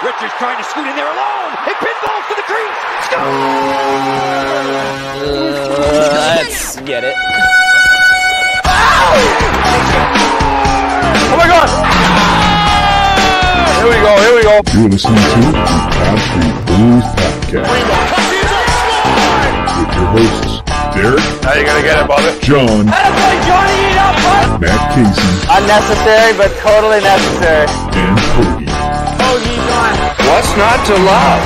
Richards trying to scoot in there alone. It pinballs to the crease. Let's get it. Oh my God! Here we go. You're listening to the Street Bullies podcast with your hosts, Derek. How you gonna get it, brother? John. Matt Casey. Unnecessary, but totally necessary. And Cody. What's not to love?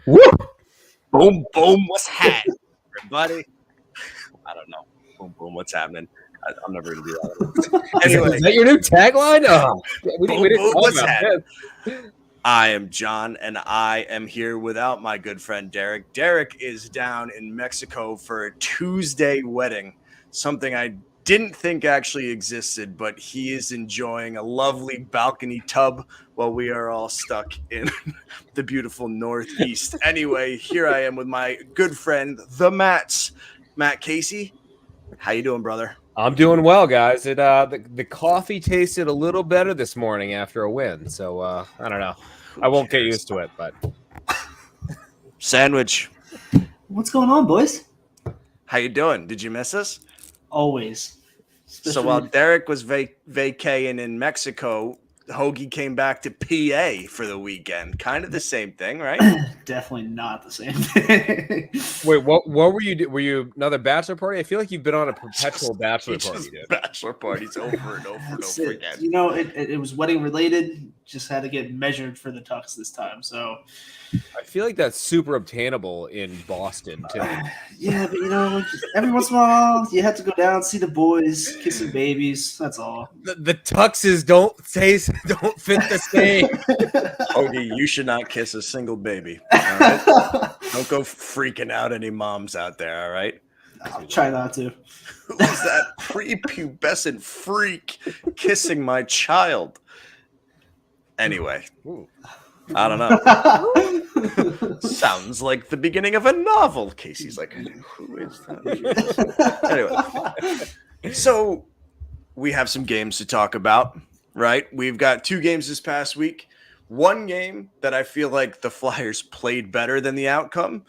Woo! Boom, boom, what's happening, everybody? I don't know. Boom, boom, what's happening? I'm never going to do that. Anyway. Is that your new tagline? Oh, we didn't boom, talk what's about happening? that. I am John, and I am here without my good friend Derek. Derek is down in Mexico for a Tuesday wedding, something I didn't think actually existed, but he is enjoying a lovely balcony tub while we are all stuck in the beautiful Northeast. Anyway, here I am with my good friend, the Matt Casey. How you doing, brother? I'm doing well, guys. The coffee tasted a little better this morning after a win, so I don't know. I won't get used to it, but Sandwich. What's going on, boys? How you doing? Did you miss us? Always. So while Derek was vacating in Mexico, Hoagie came back to PA for the weekend. Kind of the same thing, right? Definitely not the same thing. wait, what were you? Were you another bachelor party? I feel like you've been on a perpetual bachelor party, dude. Bachelor parties over and over and over again. You know, it was wedding related. Just had to get measured for the tux this time. So I feel like that's super obtainable in Boston too. yeah, but you know, every once in a while you have to go down, see the boys, kiss some babies. That's all. The tuxes don't fit the same. Hoagie, you should not kiss a single baby. All right? Don't go freaking out any moms out there, all right? I'll try not to. Who is that prepubescent freak kissing my child? Anyway, I don't know. Sounds like the beginning of a novel. Casey's like, who is that? Anyway, so we have some games to talk about, right? We've got 2 games this past week. One game that I feel like the Flyers played better than the outcome,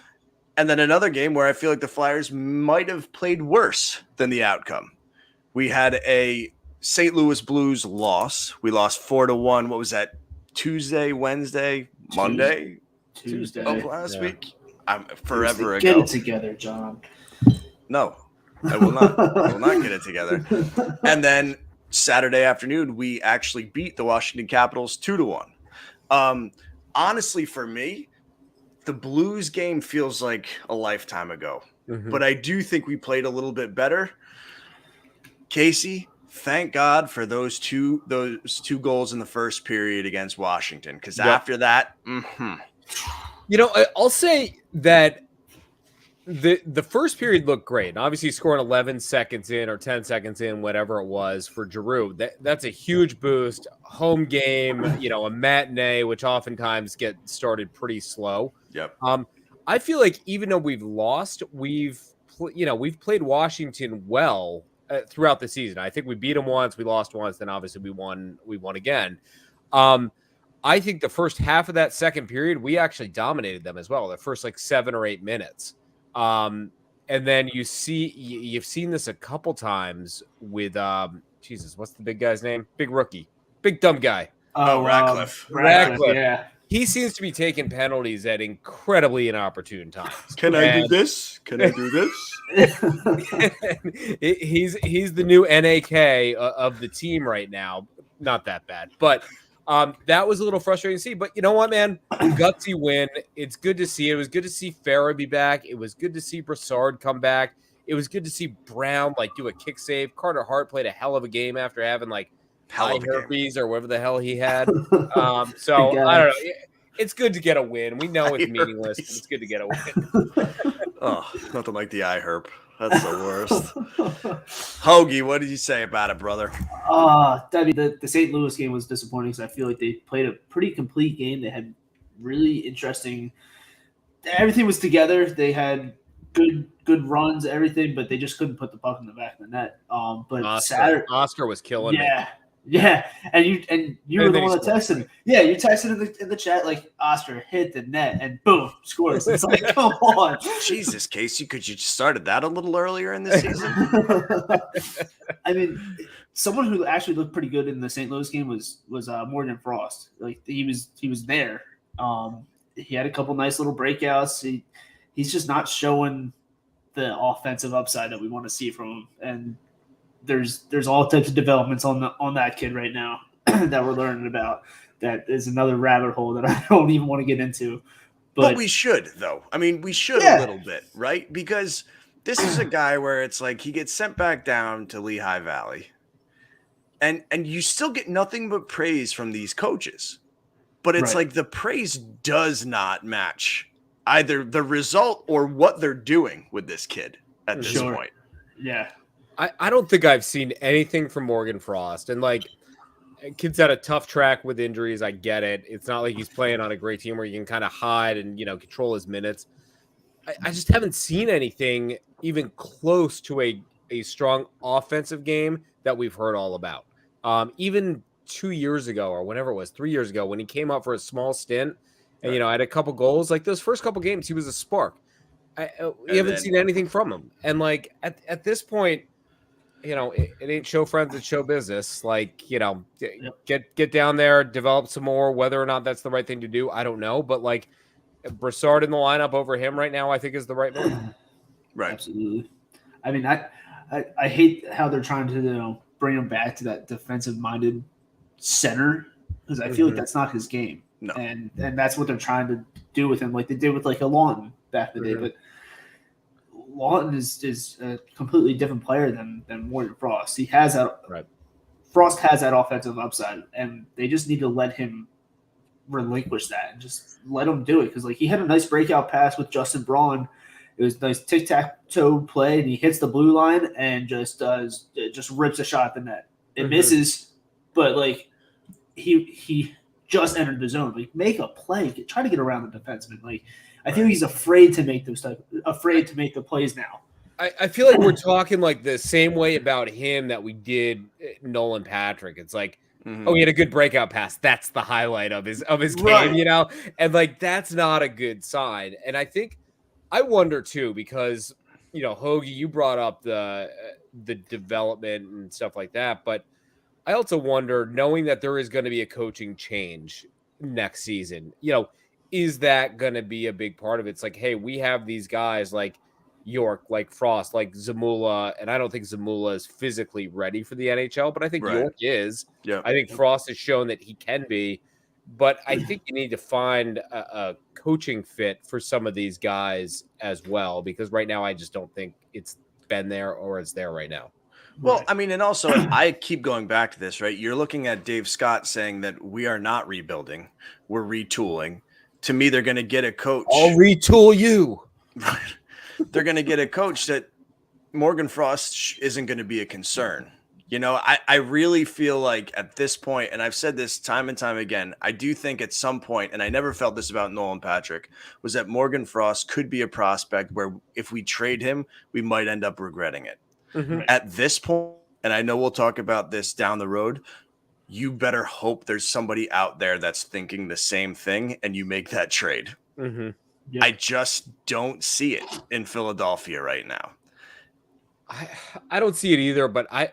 and then another game where I feel like the Flyers might have played worse than the outcome. We had a St. Louis Blues loss. We lost 4-1. What was that? Tuesday, Wednesday, Monday? Tuesday of last week? I'm forever Get ago. it together, John. No, I will not. I will not get it together. And then Saturday afternoon, we actually beat the Washington Capitals 2-1. Honestly, for me, the Blues game feels like a lifetime ago. But I do think we played a little bit better. Casey, thank God for those two goals in the first period against Washington, because after that, You know, I'll say that the first period looked great. And obviously, scoring 11 seconds in or 10 seconds in, whatever it was for Giroux, that's a huge boost. Home game, you know, a matinee, which oftentimes get started pretty slow. Yep. I feel like even though we've lost, we've played Washington well throughout the season. I think we beat them once, we lost once, then obviously we won again. I think the first half of that second period, we actually dominated them as well. The first 7 or 8 minutes. And then you've seen this a couple times with Jesus, what's the big guy's name? Big rookie, big dumb guy. Oh, Ratcliffe. Ratcliffe. Yeah. He seems to be taking penalties at incredibly inopportune times. Can I do this? Can I do this? He's the new NAK of the team right now. Not that bad, but that was a little frustrating to see. But you know what, man? Gutsy win. It's good to see. It was good to see Farah be back. It was good to see Brassard come back. It was good to see Brown do a kick save. Carter Hart played a hell of a game after having herpes or whatever the hell he had. So I don't know. It's good to get a win. We know it's meaningless, but it's good to get a win. Oh, Nothing like the eye herp. That's the worst. Hoagie, what did you say about it, brother? I mean, the St. Louis game was disappointing because I feel like they played a pretty complete game. They had really interesting. Everything was together. They had good runs, everything, but they just couldn't put the puck in the back of the net. But Oscar was killing me. Yeah, and you were the one that texted me. Yeah, you texted in the chat like Oscar hit the net and boom scores. It's like, come on, Jesus, Casey, could you started that a little earlier in the season? I mean, someone who actually looked pretty good in the St. Louis game was Morgan Frost. Like he was there. He had a couple nice little breakouts. He's just not showing the offensive upside that we want to see from him. And there's all types of developments on that kid right now that we're learning about. That is another rabbit hole that I don't even want to get into. But we should, though. I mean, we should a little bit, right? Because this is a guy where it's like he gets sent back down to Lehigh Valley, and you still get nothing but praise from these coaches. But it's like the praise does not match either the result or what they're doing with this kid at this point. Yeah. I don't think I've seen anything from Morgan Frost. And like, kid's had a tough track with injuries. I get it. It's not like he's playing on a great team where you can kind of hide and, control his minutes. I just haven't seen anything even close to a strong offensive game that we've heard all about. Even 2 years ago or whenever it was, 3 years ago, when he came out for a small stint and, had a couple goals, like those first couple games, he was a spark. We haven't seen anything from him. And like at this point, it ain't show friends, it's show business. Like, get down there, develop some more. Whether or not that's the right thing to do, I don't know. But like Brassard in the lineup over him right now, I think is the right move. Right. Absolutely. I mean, I hate how they're trying to bring him back to that defensive-minded center because I feel like that's not his game. No. And that's what they're trying to do with him, like they did with like a Lawton back in the day. But Lawton is a completely different player than Morgan Frost. He has that. Right. Frost has that offensive upside, and they just need to let him relinquish that and just let him do it. Because like he had a nice breakout pass with Justin Braun. It was a nice tic-tac-toe play, and he hits the blue line and just rips a shot at the net. It misses, but like he just entered the zone. Like make a play, try to get around the defenseman. Like I feel he's afraid to make the plays now. I feel like we're talking like the same way about him that we did Nolan Patrick. It's like, oh, he had a good breakout pass. That's the highlight of his game, and like that's not a good sign. And I wonder too because Hoagie, you brought up the development and stuff like that, but I also wonder, knowing that there is going to be a coaching change next season, is that going to be a big part of it? It's like, hey, we have these guys like York, like Frost, like Zamula, and I don't think Zamula is physically ready for the NHL, but I think York is. Yeah. I think Frost has shown that he can be, but I think you need to find a coaching fit for some of these guys as well, because right now I just don't think it's been there or it's there right now. Well, I mean, and also I keep going back to this, right? You're looking at Dave Scott saying that we are not rebuilding, we're retooling. To me, they're going to get a coach. I'll retool you. They're going to get a coach that Morgan Frost isn't going to be a concern. I really feel like at this point, and I've said this time and time again, I do think at some point, and I never felt this about Nolan Patrick, was that Morgan Frost could be a prospect where if we trade him, we might end up regretting it. At this point, and I know we'll talk about this down the road, you better hope there's somebody out there that's thinking the same thing and you make that trade. I just don't see it in Philadelphia right now. I don't see it either, but I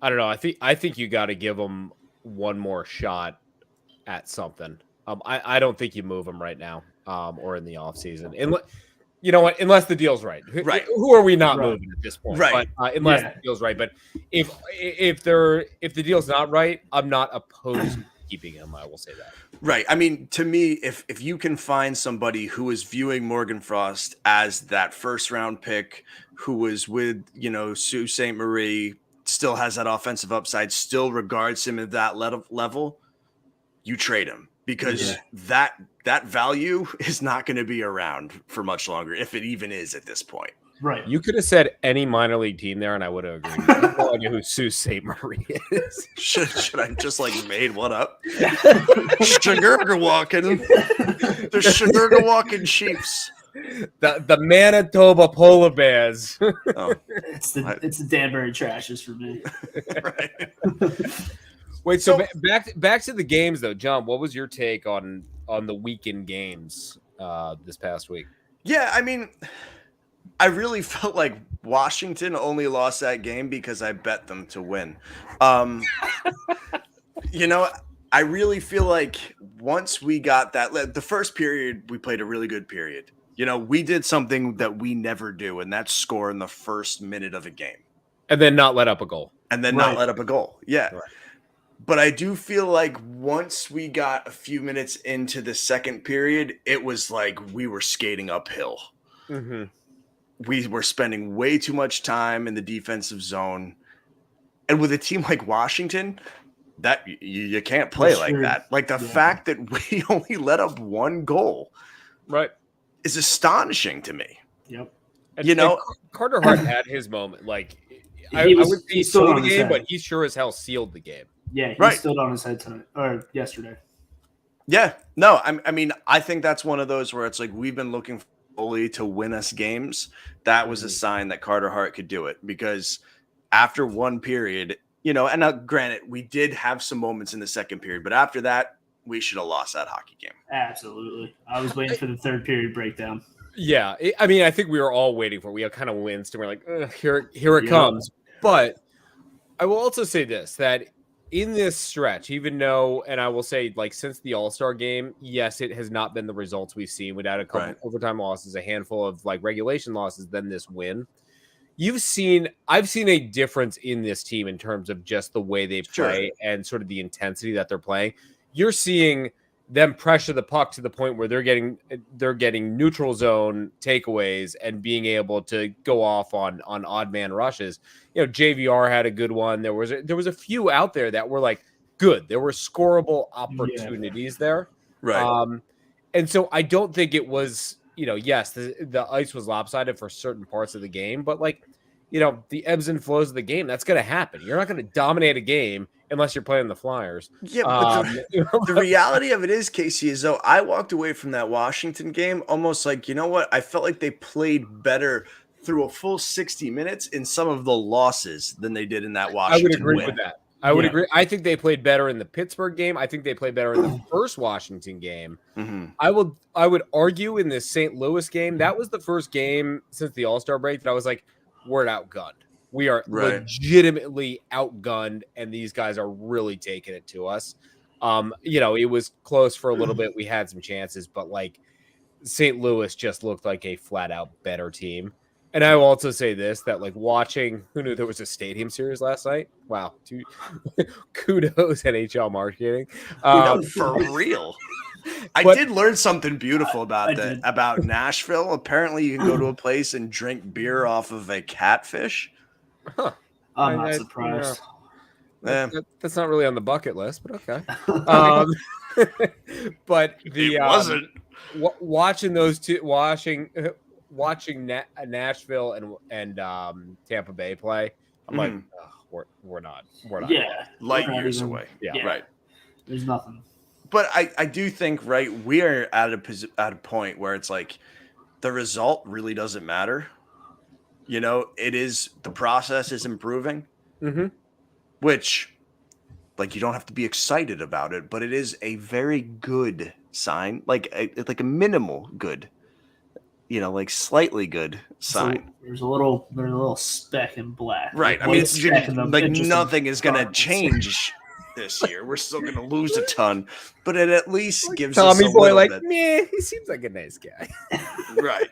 don't know. I think you got to give them one more shot at something. I don't think you move them right now or in the offseason. You know what? Unless the deal's right. Right. Who are we not moving at this point? Right. But, unless the deal's right. But if the deal's not right, I'm not opposed to keeping him. I will say that. Right. I mean, to me, if you can find somebody who is viewing Morgan Frost as that first round pick, who was with, Sault Ste. Marie, still has that offensive upside, still regards him at that level, you trade him. because that value is not going to be around for much longer, if it even is at this point. Right. You could have said any minor league team there, and I would have agreed. I have no idea who Sault Ste. Marie is. Should I just made one up? Sugar walking. The sugar walking Chiefs. The Manitoba Polar Bears. Oh, It's the Danbury Trashers for me. right. Wait, so back to the games though, John. What was your take on the weekend games this past week? Yeah, I mean, I really felt like Washington only lost that game because I bet them to win. I really feel like once we got that, the first period, we played a really good period. We did something that we never do, and that's score in the first minute of a game. And then not let up a goal. Not let up a goal. Yeah. Right. But I do feel like once we got a few minutes into the second period, it was like we were skating uphill. Mm-hmm. We were spending way too much time in the defensive zone. And with a team like Washington, that you can't play like that. Like the fact that we only let up one goal is astonishing to me. Yep. And Carter Hart had his moment. Like I would say he sold the game, but he sure as hell sealed the game. Yeah, he stood on his head tonight or yesterday. Yeah. No, I mean, I think that's one of those where it's like we've been looking for goalie to win us games. That was a sign that Carter Hart could do it, because after one period, and now granted, we did have some moments in the second period, but after that, we should have lost that hockey game. Absolutely. I was waiting for the third period breakdown. Yeah. I think we were all waiting for it. We kind of winced and we're like, here it comes. But I will also say this, that in this stretch, even though, and I will say, since the All-Star game, yes, it has not been the results we've seen. We've had a couple overtime losses, a handful of regulation losses, then this win. I've seen a difference in this team in terms of just the way they play and sort of the intensity that they're playing. You're seeing them pressure the puck to the point where they're getting neutral zone takeaways and being able to go off on odd man rushes. JVR had a good one. There was a few out there that were good. There were scoreable opportunities there. Right. And so I don't think it was, yes, the ice was lopsided for certain parts of the game, but the ebbs and flows of the game, that's going to happen. You're not going to dominate a game unless you're playing the Flyers. Yeah, but the reality of it is, Casey, is though I walked away from that Washington game almost like, I felt like they played better through a full 60 minutes in some of the losses than they did in that Washington I would agree win. with that. I would agree. I think they played better in the Pittsburgh game. I think they played better in the first Washington game. Mm-hmm. I would argue in this St. Louis game, that was the first game since the All-Star break that I was like, we're outgunned. We are legitimately outgunned, and these guys are really taking it to us. It was close for a little bit. We had some chances, but St. Louis just looked like a flat-out better team. And I will also say this, that watching, who knew there was a stadium series last night? Wow. Kudos NHL marketing. For real. I did learn something beautiful about Nashville. Apparently you can go to a place and drink beer off of a catfish. Huh. I'm not surprised. That's not really on the bucket list, but okay. But it wasn't. Watching those two, watching Nashville and Tampa Bay play, I'm like, we're not. Yeah, light years away. Yeah, right. There's nothing. But I do think we are at a point where it's like the result really doesn't matter. It is the process is improving, which you don't have to be excited about it, but it is a very good sign, like a minimal good. Slightly good sign. So there's a little speck in black. Right. I mean, nothing is going to change this year. We're still going to lose a ton, but it at least gives us a little bit. Meh, he seems like a nice guy. Right.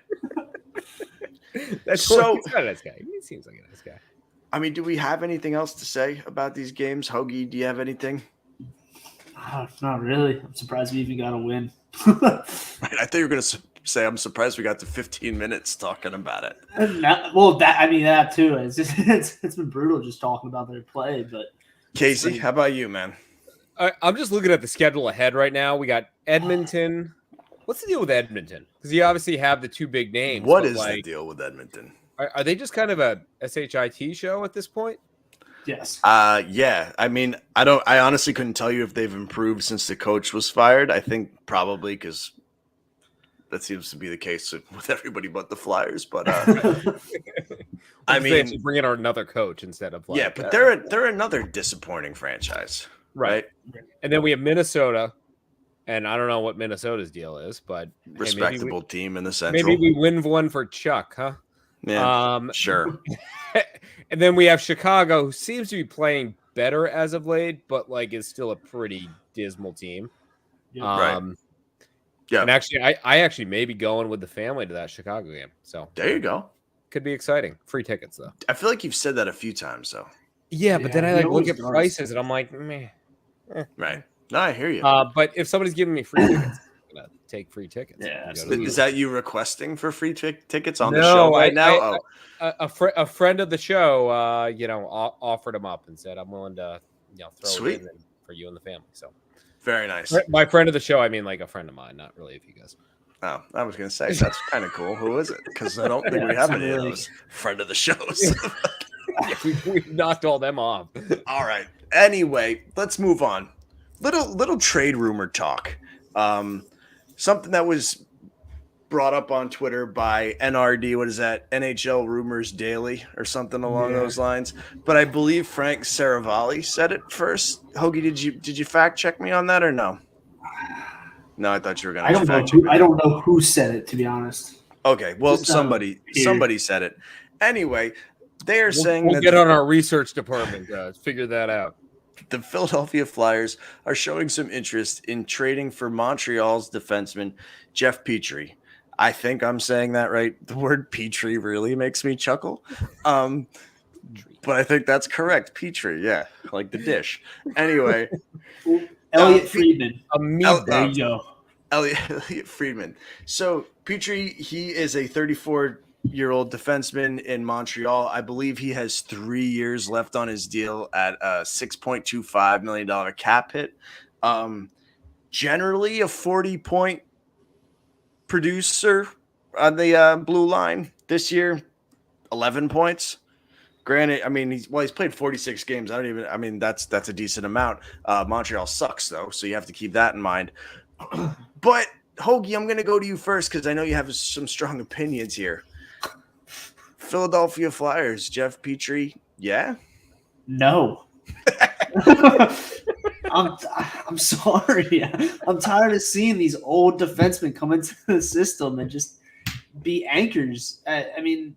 He's not a nice guy. He seems like a nice guy. I mean, do we have anything else to say about these games? Hoagie, do you have anything? Not really. I'm surprised we even got a win. I thought you were going to say I'm surprised we got to 15 minutes talking about it. That too. It's been brutal just talking about their play. But Casey, how about you, man? I'm just looking at the schedule ahead right now. We got Edmonton. What's the deal with Edmonton? Because you obviously have the two big names. What is the deal with Edmonton? Are they just kind of a SHIT show at this point? Yes. Yeah. I mean, I honestly couldn't tell you if they've improved since the coach was fired. I think probably because that seems to be the case with everybody but the Flyers. But I mean, bring in another coach instead of yeah. But they're another disappointing franchise, right? And then we have Minnesota, and I don't know what Minnesota's deal is, but respectable team in the Central. Maybe we win one for Chuck, huh? Yeah, sure. And then we have Chicago, who seems to be playing better as of late, but like is still a pretty dismal team. Right. Yeah. And actually, I actually may be going with the family to that Chicago game. So there you go. Could be exciting. Free tickets though. I feel like you've said that a few times though. Yeah, but then I look at prices and I'm like, meh. Right. No, I hear you. But if somebody's giving me free tickets, I'm gonna take free tickets. Yeah. Is that you requesting for free tickets on the show right now? A friend of the show, offered them up and said, "I'm willing to, throw it in for you and the family." So very nice. My friend of the show, I mean, like a friend of mine, not really if you guys. Oh, I was gonna say that's kind of cool. Who is it? Because I don't think we have any of those friend of the shows. we knocked all them off. All right. Anyway, let's move on. Little trade rumor talk. Something that was brought up on Twitter by NRD. What is that? NHL Rumors Daily or something along those lines. But I believe Frank Saravalli said it first. Hoagie, did you fact check me on that or no? No, I thought you were going to fact check me. I don't know who said it, to be honest. Okay, well, somebody said it. Anyway, they are saying we'll that get on our research department, guys. Figure that out. The Philadelphia Flyers are showing some interest in trading for Montreal's defenseman, Jeff Petrie. I think I'm saying that right. The word Petrie really makes me chuckle. But I think that's correct. Petrie, yeah, like the dish. Anyway. Elliot Friedman. There you go. Elliot Friedman. So Petrie, he is a 34-year-old defenseman in Montreal. I believe he has 3 years left on his deal at a $6.25 million cap hit. Generally a 40-point producer on the blue line this year, 11 points. Granted, I mean, he's played 46 games. That's a decent amount. Montreal sucks though, so you have to keep that in mind. But Hoagie, I'm going to go to you first because I know you have some strong opinions here. Philadelphia Flyers, Jeff Petrie, yeah? No. I'm sorry. I'm tired of seeing these old defensemen come into the system and just be anchors. I mean,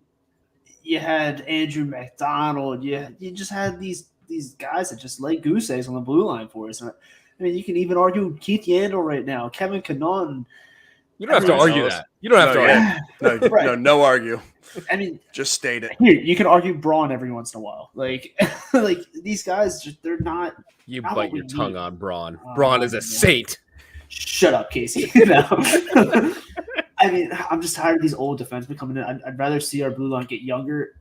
you had Andrew McDonald. You just had these guys that just lay goose eggs on the blue line for us. I mean, you can even argue Keith Yandel right now, Kevin Connaughton. You don't have to argue that. You don't have to argue. Right. No argue. I mean, just state it. Here, you can argue Braun every once in a while. Like these guys, they're not. You not bite your tongue on Braun. Braun is a saint. Shut up, Casey. I mean, I'm just tired of these old defensemen coming in. I'd rather see our blue line get younger,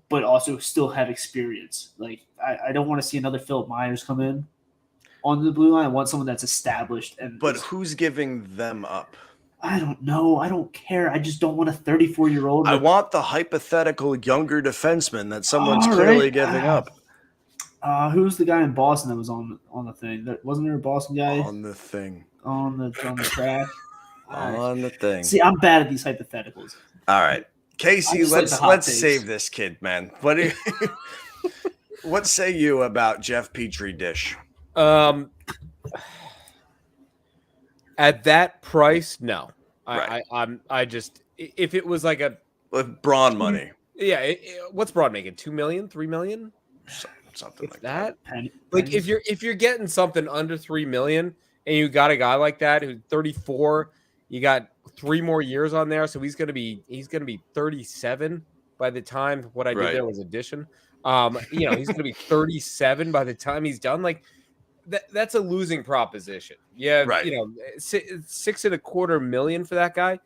but also still have experience. Like, I don't want to see another Philip Myers come in on the blue line. I want someone that's established. But who's giving them up? I don't know. I don't care. I just don't want a 34-year-old. I want the hypothetical younger defenseman that someone's clearly giving up. Who's the guy in Boston that was on the thing? Wasn't there a Boston guy on the thing? On the track. On the thing. See, I'm bad at these hypotheticals. All right, Casey, let's save this kid, man. What say you about Jeff Petrie dish? At that price, no. Right. I just if it was like with Braun money. Yeah, what's Braun making? 2 million, 3 million? Something like that. Like if you're getting something under 3 million and you got a guy like that who's 34, you got 3 more years on there, so he's gonna be 37 by the time what I did there was addition. He's gonna be 37 by the time he's done. Like that's a losing proposition. Yeah, right. $6.25 million for that guy.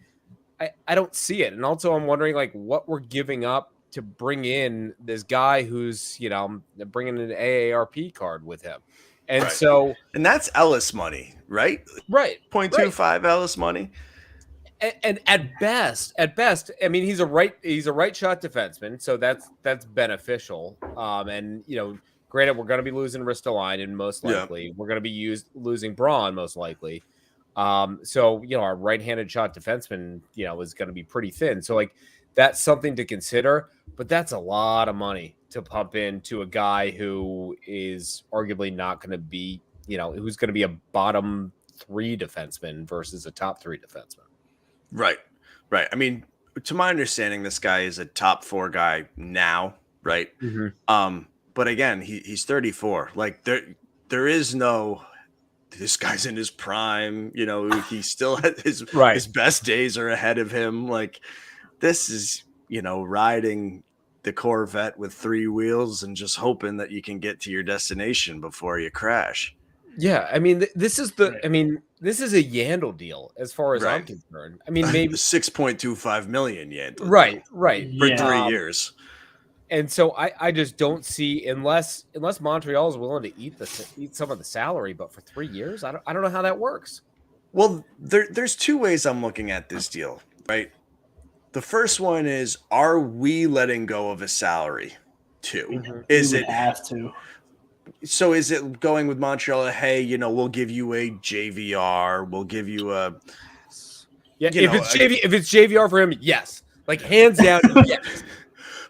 I don't see it. And also I'm wondering like what we're giving up to bring in this guy who's, bringing an AARP card with him. And Right. so, And that's Ellis money, right? right. 0.25 Ellis money. And at best, I mean, he's a right shot defenseman, so that's beneficial. And granted, we're going to be losing Ristolainen most likely. We're going to be losing Braun most likely. So our right-handed shot defenseman, is going to be pretty thin. So like that's something to consider, but that's a lot of money to pump into a guy who is arguably not going to be, who's going to be a bottom 3 defenseman versus a top 3 defenseman. Right. I mean, to my understanding, this guy is a top 4 guy now, right? Mm-hmm. But again, he's 34. Like there is no, this guy's in his prime. He still has his best days are ahead of him. Like this is, riding the Corvette with 3 wheels and just hoping that you can get to your destination before you crash. Yeah, I mean, this is a Yandle deal as far as I'm concerned. I mean, maybe $6.25 million Yandle. Right. For 3 years. And so I just don't see unless Montreal is willing to eat some of the salary, but for 3 years, I don't know how that works. Well, there's 2 ways I'm looking at this deal, right? The first one is, are we letting go of a salary too? Mm-hmm. Is it have to? So is it going with Montreal? Hey, we'll give you a JVR. We'll give you a if it's JVR for him, yes, like hands down, yes.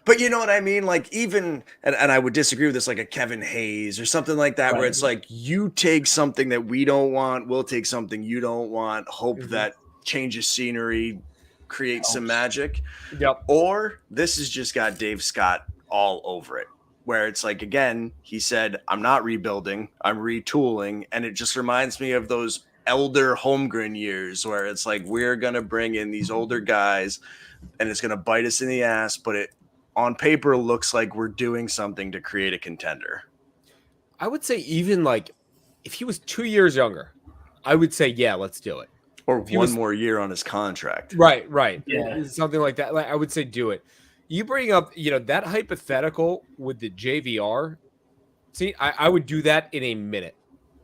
But you know what I mean? Like even, and I would disagree with this, like a Kevin Hayes or something like that, where it's like you take something that we don't want, we'll take something you don't want, hope that changes scenery, creates some magic. Yep. Or this has just got Dave Scott all over it, where it's like, again, he said, I'm not rebuilding, I'm retooling. And it just reminds me of those elder Holmgren years where it's like, we're going to bring in these older guys and it's going to bite us in the ass, but it on paper looks like we're doing something to create a contender. I would say even like if he was 2 years younger, I would say, yeah, let's do it. Or one more year on his contract. Right. Yeah. Something like that. Like I would say do it. You bring up, that hypothetical with the JVR. See, I would do that in a minute.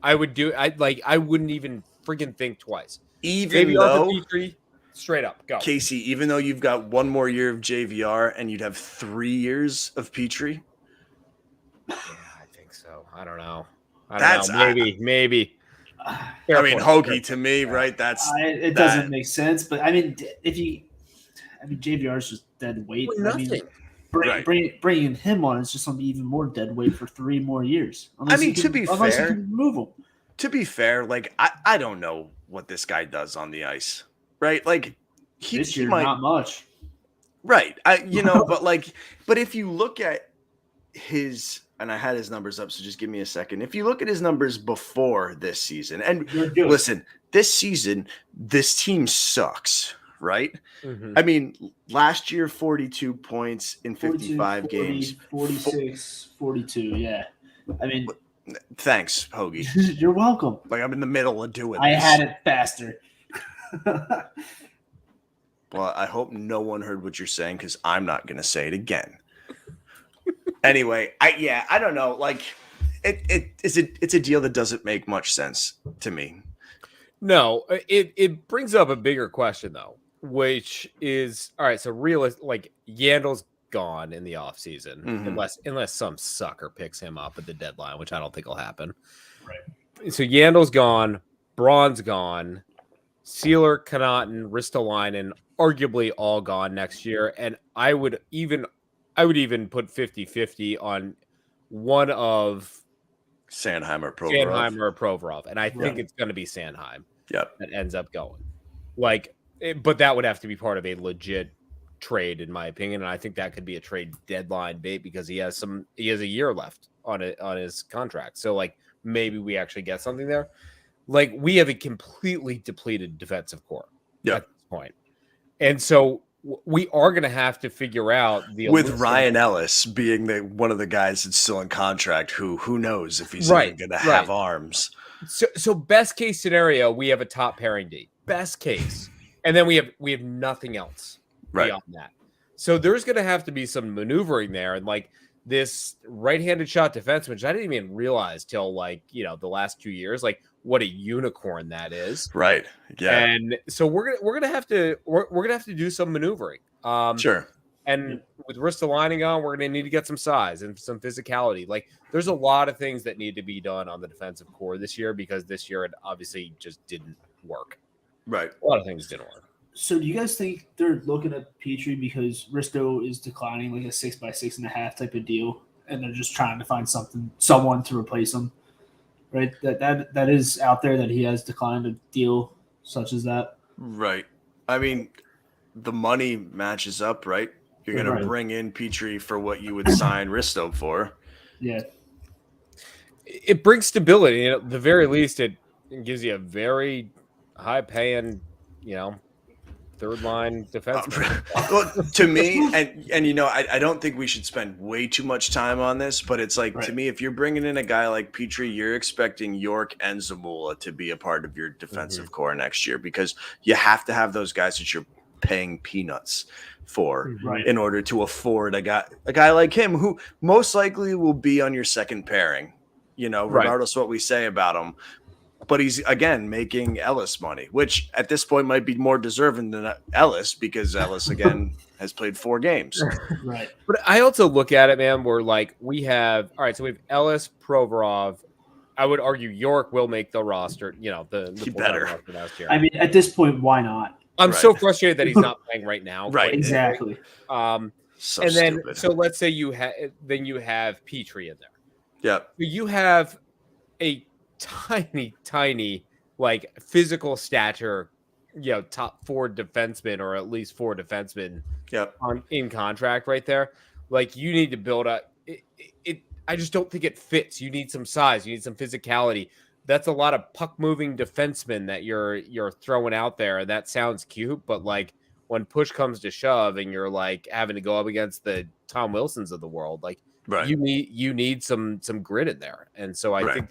I wouldn't even freaking think twice. Even JVR though, for P3, straight up, go. Casey, even though you've got one more year of JVR and you'd have 3 years of Petrie. Yeah, I think so. I don't know. Maybe. I mean, Hoagie to me, right? It doesn't make sense. But I mean, JVR is just dead weight. Nothing. Bringing him on is just going to be even more dead weight for 3 more years. To be fair, you can remove him. To be fair, like I don't know what this guy does on the ice, right? Like this year, not much, right? But if you look at his. And I had his numbers up, so just give me a second. If you look at his numbers before this season, and listen, this season, this team sucks, right? Mm-hmm. I mean, last year, 42 points in 55 games. 46, 42, yeah. I mean, thanks, Hoagie. You're welcome. Like, I'm in the middle of doing I this. had it faster. Well, I hope no one heard what you're saying, because I'm not going to say it again. Anyway, I don't know. Like, it's a deal that doesn't make much sense to me. No, it brings up a bigger question though, which is all right. So like Yandle's gone in the offseason, unless some sucker picks him up at the deadline, which I don't think will happen. Right. So Yandle's gone, Braun's gone, Sealer, Connaughton, Ristolainen, arguably all gone next year, and I would even put 50-50 on one of Sanheim or Provorov. And I think it's going to be Sanheim that ends up going. But that would have to be part of a legit trade, in my opinion. And I think that could be a trade deadline bait because he has a year left on his contract. So, maybe we actually get something there. We have a completely depleted defensive core at this point. And so we are going to have to figure out with Ryan Ellis being one of the guys that's still in contract. Who knows if he's even going to have arms. So best case scenario, we have a top pairing D. Best case, and then we have nothing else beyond that. So there's going to have to be some maneuvering there, and this right-handed shot defenseman, which I didn't even realize till like, the last 2 years, like what a unicorn that is. Right. Yeah. And so we're gonna have to do some maneuvering. Sure. And with Ristolainen on, we're going to need to get some size and some physicality. Like, there's a lot of things that need to be done on the defensive core this year, because this year it obviously just didn't work. Right. A lot of things didn't work. So do you guys think they're looking at Petrie because Risto is declining, like a 6x6.5 type of deal, and they're just trying to find someone to replace him? Right? That is out there, that he has declined a deal such as that. Right. I mean, the money matches up, right? You're going to bring in Petrie for what you would sign Risto for. Yeah. It brings stability. At the very least, it gives you a very high-paying, third-line defense. Well, to me, and I don't think we should spend way too much time on this, but it's like, to me, if you're bringing in a guy like Petrie, you're expecting York and Zamula to be a part of your defensive core next year, because you have to have those guys that you're paying peanuts for in order to afford a guy like him, who most likely will be on your second pairing, regardless of what we say about him. But he's, again, making Ellis money, which at this point might be more deserving than Ellis, because Ellis, again, has played 4 games. Right. But I also look at it, man, where like we have Ellis, Provorov. I would argue York will make the roster, the better roster last year. I mean, at this point, why not? I'm so frustrated that he's not playing right now. Right. Exactly. So stupid. So let's say you have Petrie in there. Yeah. You have a tiny, like physical stature, top 4 defenseman, or at least 4 defensemen in contract right there. Like, you need to build up it. I just don't think it fits. You need some size. You need some physicality. That's a lot of puck moving defensemen that you're throwing out there. That sounds cute, but like when push comes to shove and you're like having to go up against the Tom Wilsons of the world, like you need some grit in there. And so I think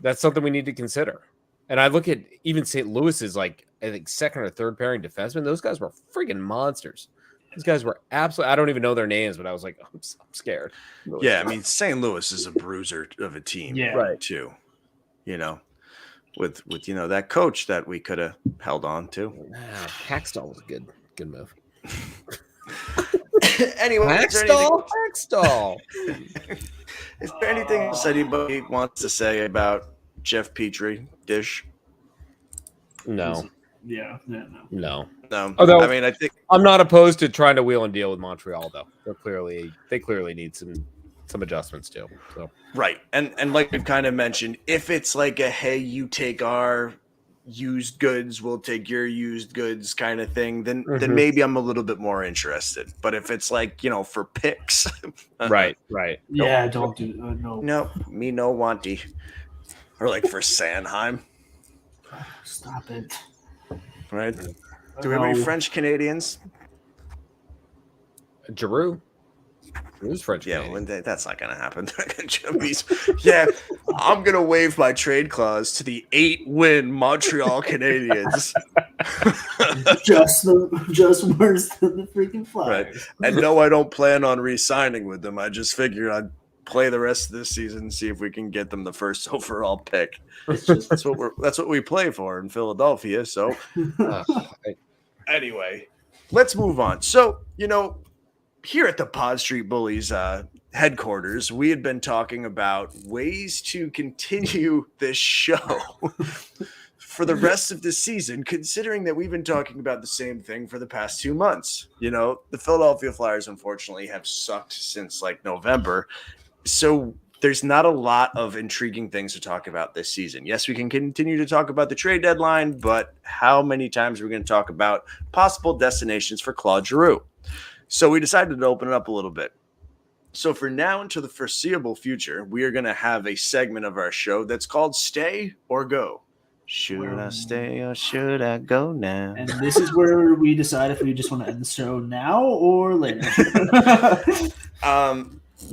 that's something we need to consider. And I look at even St. Louis's, like, I think second or third pairing defensemen. Those guys were freaking monsters. These guys were absolutely, I don't even know their names, but I was like, I'm scared. Yeah. I mean, St. Louis is a bruiser of a team too. With that coach that we could have held on to. Hackstall was a good move. Anyway, Hackstall. Is there anything else anybody wants to say about Jeff Petrie, Dish? No. Yeah. No. Although, I mean, I think I'm not opposed to trying to wheel and deal with Montreal, though. They clearly need some adjustments too. So right, and like we've kind of mentioned, if it's like a hey, you take our used goods, we'll take your used goods kind of thing, then maybe I'm a little bit more interested. But if it's like, for picks, right, yeah, don't do no, me no wanty, or like for Sanheim. Stop it. Right? Do we have any French Canadians? Giroux. Who's French? Yeah, that's not going to happen. I'm going to waive my trade clause to the 8-win Montreal Canadiens. just worse than the freaking Flyers. Right. And no, I don't plan on re-signing with them. I just figured I'd play the rest of this season and see if we can get them the first overall pick. That's what we play for in Philadelphia. So anyway, let's move on. So, here at the Pod Street Bullies headquarters, we had been talking about ways to continue this show for the rest of the season, considering that we've been talking about the same thing for the past 2 months. The Philadelphia Flyers, unfortunately, have sucked since like November. So there's not a lot of intriguing things to talk about this season. Yes, we can continue to talk about the trade deadline, but how many times are we going to talk about possible destinations for Claude Giroux? So we decided to open it up a little bit. So for now until the foreseeable future, we are going to have a segment of our show that's called Stay or Go. Should I stay or should I go now? And this is where we decide if we just want to end the show now or later.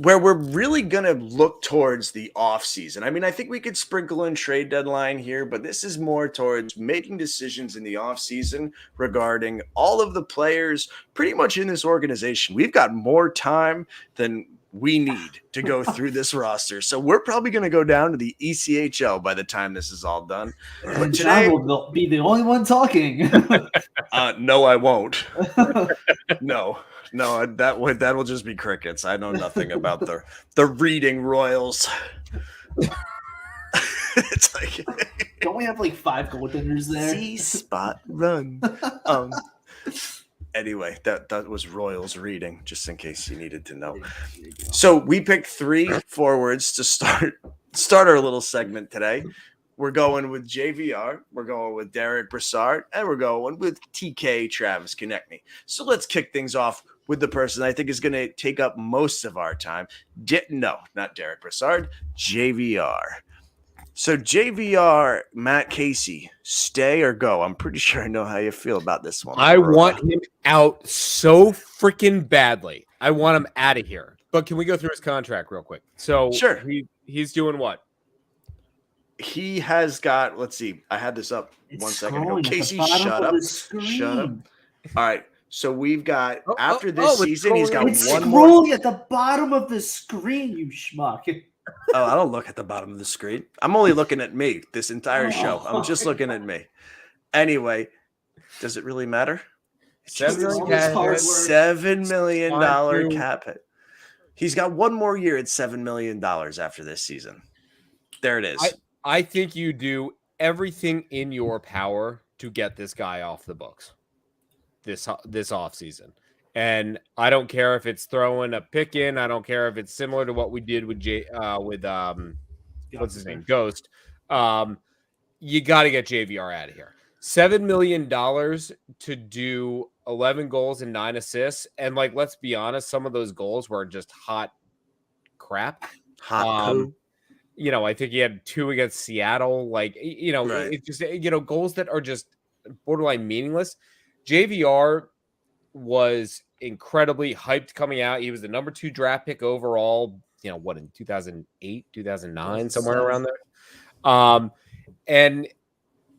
Where we're really going to look towards the off season. I mean, I think we could sprinkle in trade deadline here, but this is more towards making decisions in the off season regarding all of the players pretty much in this organization. We've got more time than we need to go through this roster. So we're probably going to go down to the ECHL by the time this is all done. But And John will be the only one talking. No, I won't. No, that will just be crickets. I know nothing about the Reading Royals. It's like, don't we have like 5 goaltenders there? C-spot run. Anyway, that was Royals Reading, just in case you needed to know. So we picked 3 forwards to start our little segment today. We're going with JVR, we're going with Derek Brassard, and we're going with TK Travis Konechny. So let's kick things off with the person I think is going to take up most of our time. No, not Derek Brassard, JVR. So JVR, Matt Casey, stay or go? I'm pretty sure I know how you feel about this one. I want him out so freaking badly. I want him out of here. But can we go through his contract real quick? So sure. He's doing what? He has got, let's see, I had this up one second ago. Casey, shut up. Shut up. All right. So we've got, after this season, he's got one more. Scrolling at the bottom of the screen, you schmuck. Oh, I don't look at the bottom of the screen. I'm only looking at me this entire show. I'm just looking at me. Anyway, does it really matter? $7 million cap hit. He's got one more year at $7 million after this season. There it is. I think you do everything in your power to get this guy off the books this offseason. And I don't care if it's throwing a pick in. I don't care if it's similar to what we did with what's his name? Ghost. You got to get JVR out of here. $7 million to do 11 goals and 9 assists. And like, let's be honest, some of those goals were just hot crap. Hot poo. You know, I think he had 2 against Seattle. Like, you know, right. It's just, you know, goals that are just borderline meaningless. JVR was incredibly hyped coming out. He was the number 2 draft pick overall, you know, what, in 2008, 2009, somewhere around there. And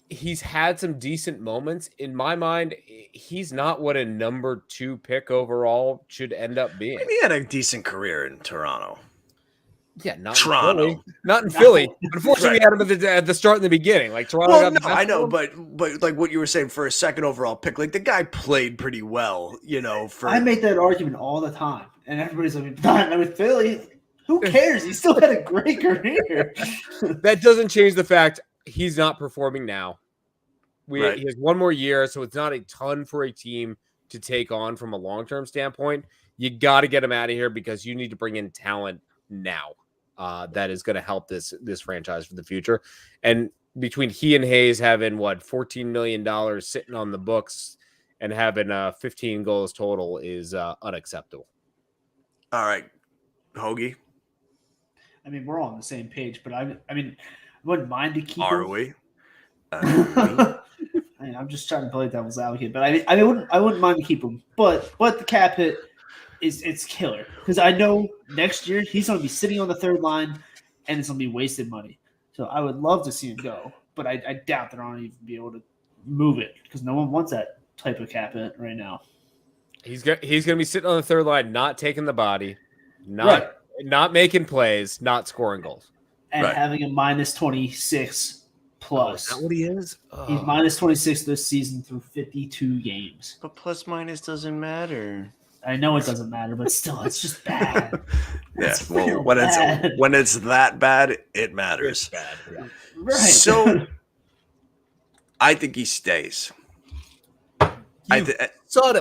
he's had some decent moments. In my mind, he's not what a number 2 pick overall should end up being. Maybe he had a decent career in Toronto. Yeah, not Toronto. In Philly. Not in Philly. Unfortunately, right. we had him at the start in the beginning. Like Toronto. Well, no, I know, but like what you were saying, for a second overall pick, like the guy played pretty well, you know. I make that argument all the time, and everybody's like, "Not with Philly. Who cares? He still had a great career." That doesn't change the fact he's not performing now. Right. He has one more year, so it's not a ton for a team to take on from a long-term standpoint. You got to get him out of here because you need to bring in talent now. That is going to help this franchise for the future. And between he and Hayes having $14 million sitting on the books and having 15 goals total is unacceptable. All right, Hoagie. I mean, we're all on the same page, but I wouldn't mind to keep. Are him. we? I'm just trying to play devil's advocate, but I wouldn't mind to keep him. But the cap hit. It's killer because I know next year he's going to be sitting on the third line and it's going to be wasted money. So I would love to see him go, but I doubt that I'll even be able to move it because no one wants that type of cap hit right now. He's going to be sitting on the third line, not taking the body, not making plays, not scoring goals, and having a minus 26 plus. Is that what he is? He's minus 26 this season through 52 games. But plus minus doesn't matter. I know it doesn't matter, but still, it's just bad. Yeah, well, when it's that bad, it matters. It's bad. Yeah. Right. So, I think he stays. So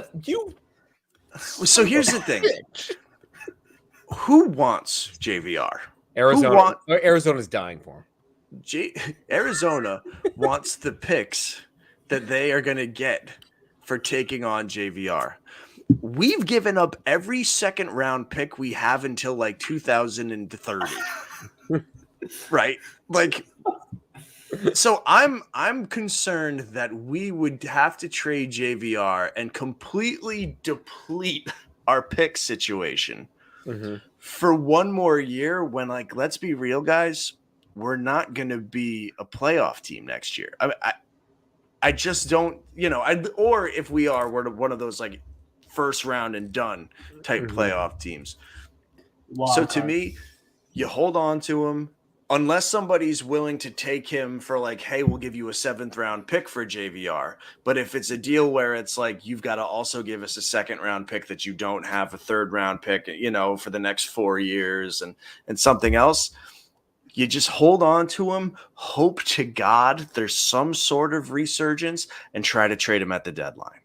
here's the thing: who wants JVR? Arizona's dying for him. Arizona wants the picks that they are going to get for taking on JVR. We've given up every second round pick we have until like 2030. Right? Like, so I'm concerned that we would have to trade JVR and completely deplete our pick situation for one more year when, like, let's be real, guys, we're not going to be a playoff team next year. I just don't, you know, or if we are, we're one of those like first round and done type playoff teams. So to me, you hold on to him unless somebody's willing to take him for like, hey, we'll give you a 7th round pick for JVR. But if it's a deal where it's like, you've got to also give us a 2nd round pick that you don't have a 3rd round pick, for the next 4 years and something else, you just hold on to him, hope to God there's some sort of resurgence, and try to trade him at the deadline.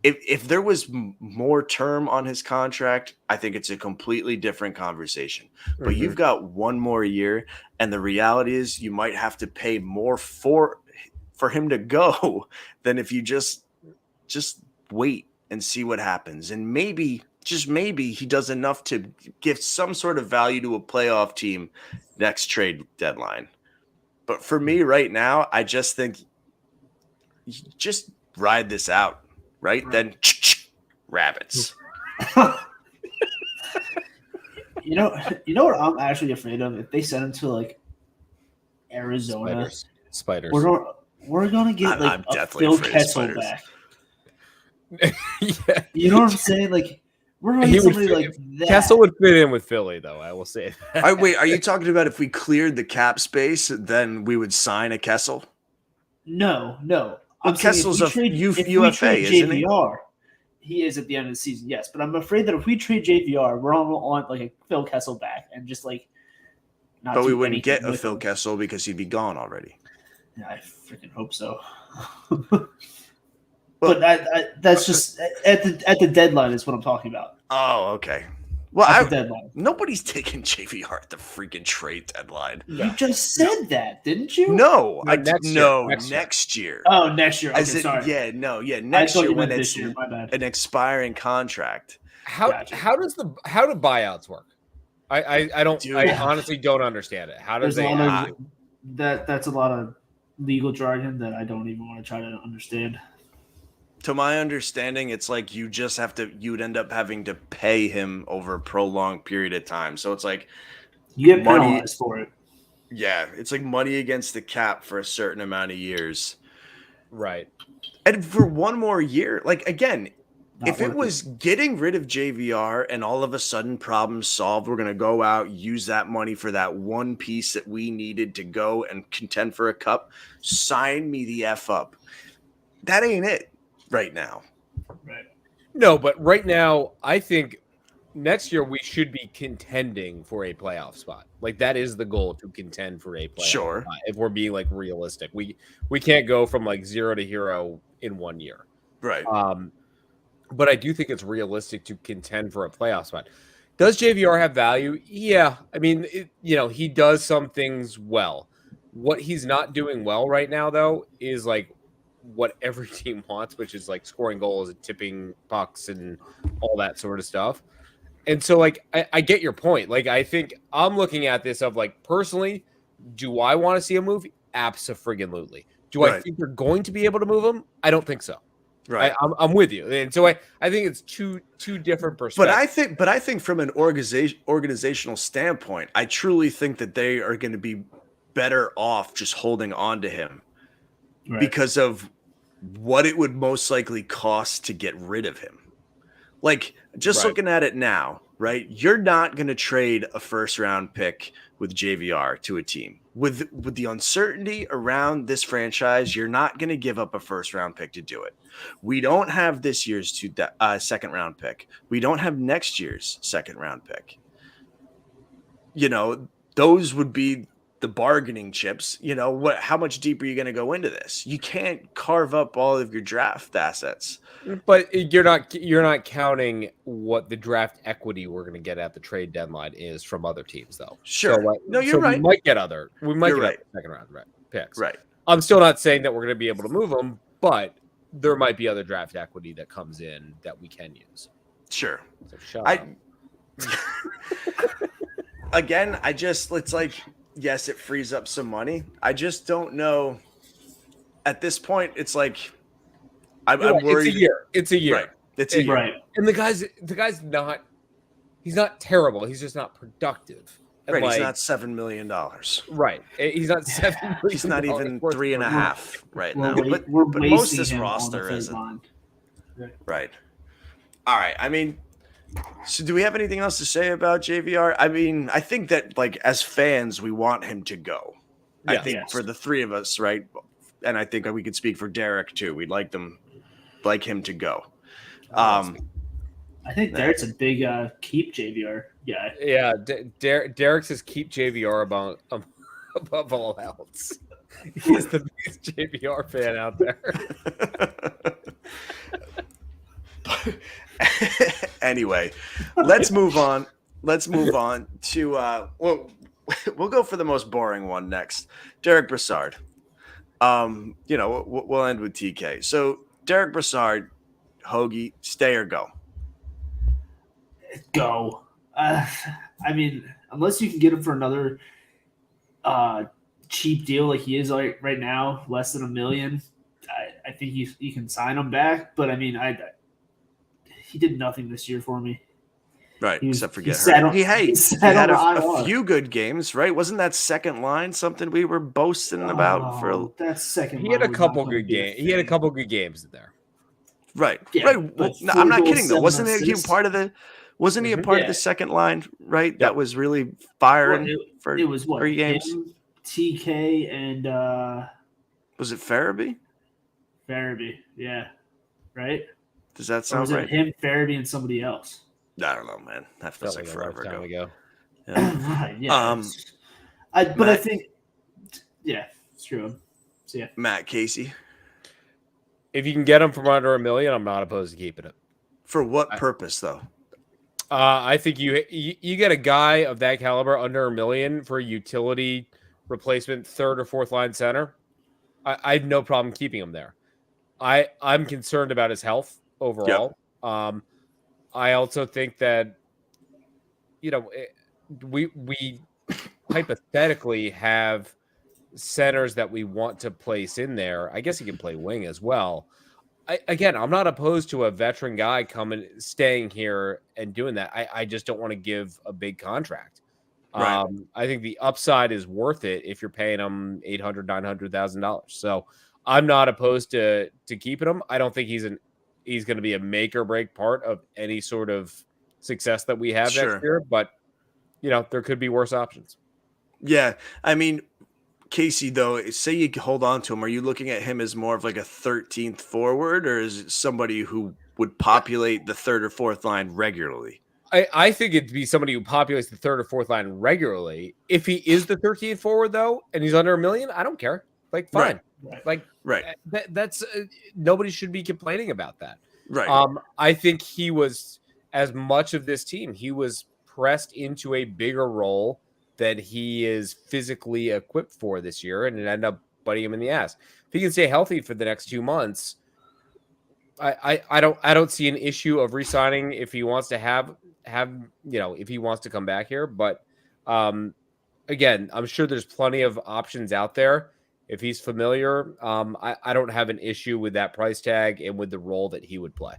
If there was more term on his contract, I think it's a completely different conversation. But you've got 1 more year, and the reality is you might have to pay more for him to go than if you just wait and see what happens. And maybe, just maybe, he does enough to give some sort of value to a playoff team next trade deadline. But for me right now, I just think you just ride this out. Right? Then rabbits. You know what I'm actually afraid of? If they send him to like Arizona, spiders. We're gonna get like a Phil Kessel back. Yeah. You know what I'm saying? Like we're gonna get somebody like that. Kessel would fit in with Philly, though. I will say that. Wait, are you talking about if we cleared the cap space, then we would sign a Kessel? No. Well, Kessel's a UFA, isn't he? He is at the end of the season, yes. But I'm afraid that if we trade JVR, we're on like a Phil Kessel back and just like. Not but we wouldn't get a Phil Kessel because he'd be gone already. Yeah, I freaking hope so. But that's just at the deadline is what I'm talking about. Oh, okay. Well, deadline. Nobody's taking JVR at the freaking trade deadline. You just said that, didn't you? No, next year. Oh, next year. Okay, sorry. Next year when it's year. My bad. an expiring contract. How do buyouts work? I don't. Dude. I honestly don't understand it. How does that's a lot of legal jargon that I don't even want to try to understand. To my understanding, it's like you'd end up having to pay him over a prolonged period of time. So it's like you get penalized for it. Yeah, it's like money against the cap for a certain amount of years. Right. And for 1 more year, like again, if it was getting rid of JVR and all of a sudden problem solved, we're going to go out, use that money for that one piece that we needed to go and contend for a cup, sign me the F up. That ain't it. Right now. Right. No, but right now, I think next year we should be contending for a playoff spot. Like that is the goal, to contend for a playoff spot. If we're being like realistic, we can't go from like 0 to hero in 1 year. Right. But I do think it's realistic to contend for a playoff spot. Does JVR have value? Yeah. I mean, he does some things well. What he's not doing well right now, though, is like what every team wants, which is like scoring goals and tipping pucks and all that sort of stuff. And so like I get your point. Like I think I'm looking at this of like personally, do I want to see a move? Abso-friggin-lutely. Do I think they're going to be able to move him? I don't think so. Right. I'm with you. And so I think it's two different perspectives. But I think from an organizational standpoint, I truly think that they are going to be better off just holding on to him. Right. Because of what it would most likely cost to get rid of him. Like, just looking at it now, right? You're not going to trade a 1st round pick with JVR to a team. With the uncertainty around this franchise, you're not going to give up a 1st round pick to do it. We don't have this year's 2nd round pick. We don't have next year's 2nd round pick. Those would be the bargaining chips. How much deeper are you going to go into this? You can't carve up all of your draft assets. But you're not counting what the draft equity we're going to get at the trade deadline is from other teams, though. Sure. So, you're right. We might get other 2nd round picks. Right. I'm still not saying that we're going to be able to move them, but there might be other draft equity that comes in that we can use. Sure. So shut up. Again, it's like, yes, it frees up some money. I just don't know. At this point, it's like I'm worried. It's a year. Right. It's a year. Right. And the guy's not. He's not terrible. He's just not productive. And right. He's not $7 million. Right. He's not $7 million. He's not even 3.5 right now. But most of this roster isn't. Right. All right. I mean, So do we have anything else to say about JVR? I mean, I think that like as fans, we want him to go. I Yes. think Yes. for the three of us, right? And I think we could speak for Derek too. We'd like him to go. I think Derek's a big keep JVR guy. Yeah, Derek says keep JVR above all else. He's the biggest JVR fan out there. Anyway, let's move on. Let's move on to we'll go for the most boring one next. Derek Brassard. We'll end with TK. So Derek Brassard, Hoagie, stay or go? Go. I mean, unless you can get him for another cheap deal like he is right now, less than $1 million, I think you can sign him back. But I mean, he did nothing this year for me. Right, except for he get sat hurt. on- He had on a IR. few good games, right? Wasn't that second line something we were boasting about for? That second. He had a line was couple not gonna good be a games. He had a thing. couple good games in there. Right, Yeah, right. but No, I'm 4 not goals, kidding though. 7 Wasn't he assists. part of the? Wasn't he a Mhm. part of Yeah. the second line? Right, Yep. that was really firing Well, for It was what 3 games. him, TK, and Was it Farabee? Farabee. Yeah, right. Does that Or sound was right? it him, Farabee, and somebody else? I don't know, man. That feels Felt like like a forever lifetime ago. ago. Yeah. Right. Yeah. But I Matt- think, yeah, screw him. So yeah, Matt Casey. If you can get him from under $1 million, I'm not opposed to keeping it. For what purpose, though? I think you get a guy of that caliber under $1 million for a utility replacement third or fourth line center. I have no problem keeping him there. I'm concerned about his health overall. I also think that we hypothetically have centers that we want to place in there. I guess he can play wing as well. I'm not opposed to a veteran guy staying here and doing that. I just don't want to give a big contract. Right. I think the upside is worth it if you're paying him $800,000, $900,000. So I'm not opposed to keeping him. I don't think he's going to be a make or break part of any sort of success that we have Sure. next year. But there could be worse options. Yeah. I mean, Casey, though, say you hold on to him, are you looking at him as more of like a 13th forward, or is it somebody who would populate the third or fourth line regularly? I think it'd be somebody who populates the third or fourth line regularly. If he is the 13th forward, though, and he's under $1 million, I don't care. Like, fine. Right. Like, Right. that's nobody should be complaining about that. Right. I think he was, as much of this team, he was pressed into a bigger role that he is physically equipped for this year, and it ended up biting him in the ass. If he can stay healthy for the next 2 months, I don't see an issue of re-signing if he wants to have if he wants to come back here. But again, I'm sure there's plenty of options out there. If he's familiar, I don't have an issue with that price tag and with the role that he would play.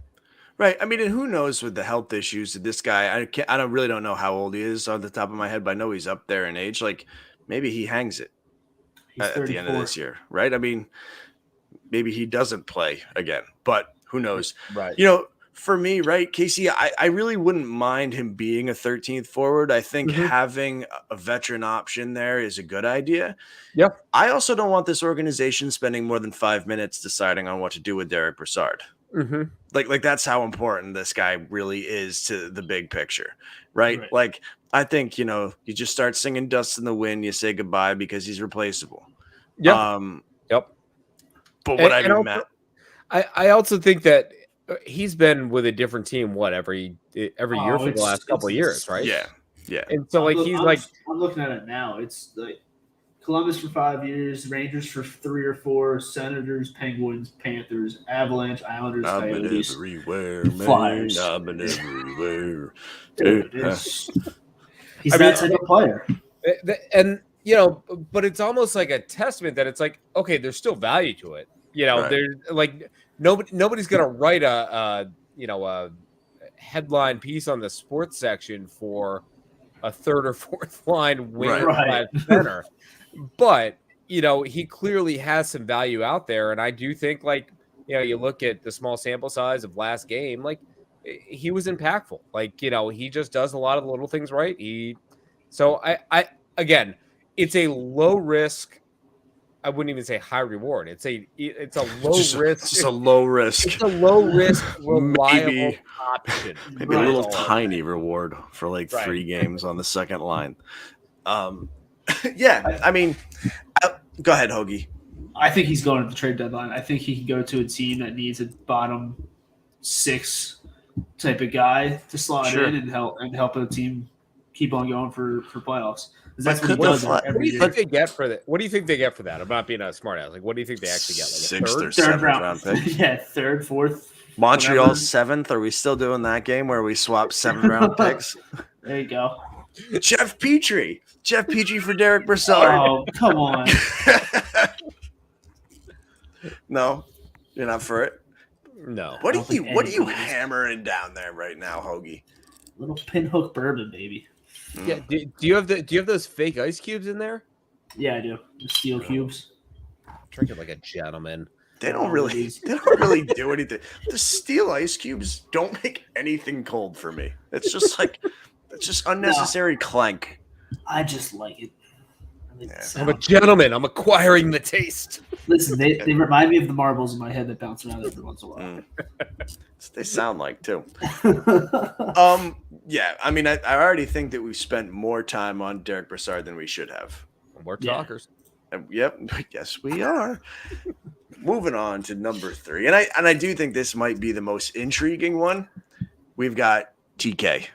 Right. I mean, and who knows with the health issues that this guy, I don't know how old he is on the top of my head, but I know he's up there in age. Like maybe he hangs it he's at the end of 34. this year. Right. I mean, maybe he doesn't play again, but who knows? Right. For me, right, Casey, I really wouldn't mind him being a 13th forward. I think having a veteran option there is a good idea. Yep. I also don't want this organization spending more than 5 minutes deciding on what to do with Derek Brassard. Mm-hmm. Like that's how important this guy really is to the big picture, right? Right. Like I think, you just start singing Dust in the Wind, you say goodbye because he's replaceable. Yep. But what And I mean, also, Matt, I also think that he's been with a different team, every year for the last couple of years, right? yeah. And so I'm looking at it now. It's like Columbus for 5 years, Rangers for 3 or 4, Senators, Penguins, Panthers, Avalanche, Islanders, I've been Coyotes, everywhere, man. Flyers. I've been everywhere. Dude, he's that type of player. And but it's almost like a testament that it's like, okay, there's still value to it. Right. There's like nobody's gonna write a headline piece on the sports section for a third or fourth line winger Right. center. But he clearly has some value out there, and I do think you look at the small sample size of last game, like he was impactful. Like, he just does a lot of the little things right. So I again, it's a low risk. I wouldn't even say high reward. It's a low risk. Just a low risk. It's a low risk, reliable Maybe option. a little tiny reward for like 3 games on the second line. Yeah, I mean, go ahead, Hoagie. I think he's going at the trade deadline. I think he can go to a team that needs a bottom 6 type of guy to slot in and help a team keep on going for playoffs. That's what he does every year. What do you think they get for that? What do you think they get for that? I'm not being a smart ass. Like, what do you think they actually get? Like a 6th or 7th round pick. Yeah, 3rd, 4th. Montreal 7th. Are we still doing that game where we swap 7th round picks? There you go. Jeff Petrie for Derek Brassard. Oh, come on. No, you're not for it. No. What are you hammering down there right now, Hoagie? Little pinhook bourbon, baby. Yeah. Do you have those fake ice cubes in there? Yeah, I do. The steel cubes. Drink it like a gentleman. They don't really do anything. The steel ice cubes don't make anything cold for me. It's just unnecessary clank. I just like it. I'm a gentleman. I'm acquiring the taste. Listen, they remind me of the marbles in my head that bounce around every once in a while. They sound like too. Yeah, I mean, I already think that we've spent more time on Derek Brassard than we should have. We're talkers. Yep, yes, we are. Moving on to number 3, and I do think this might be the most intriguing one. We've got TK.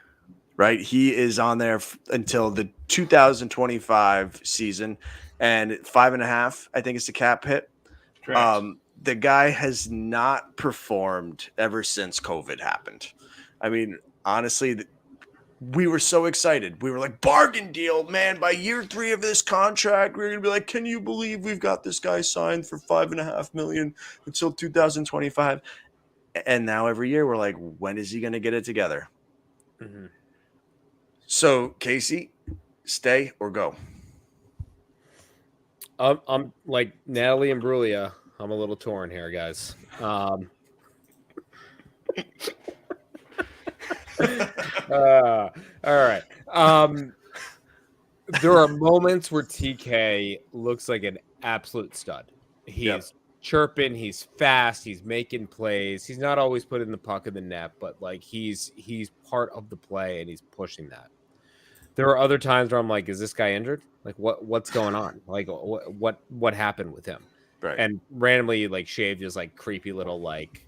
Right, he is on there until the 2025 season, and 5.5, I think, is the cap hit. The guy has not performed ever since COVID happened. I mean, honestly, we were so excited. We were like, bargain deal, man. By year 3 of this contract, we're gonna be like, can you believe we've got this guy signed for $5.5 million until 2025? And now every year we're like, when is he gonna get it together? Mm-hmm. So, Casey, stay or go? I'm like Natalie and Brulia. I'm a little torn here, guys. All right. There are moments where TK looks like an absolute stud. He's chirping, he's fast, he's making plays. He's not always putting the puck in the net, but like he's part of the play and he's pushing that. There are other times where I'm like, is this guy injured? Like what's going on? Like what happened with him? Right. And randomly like shaved his like creepy little like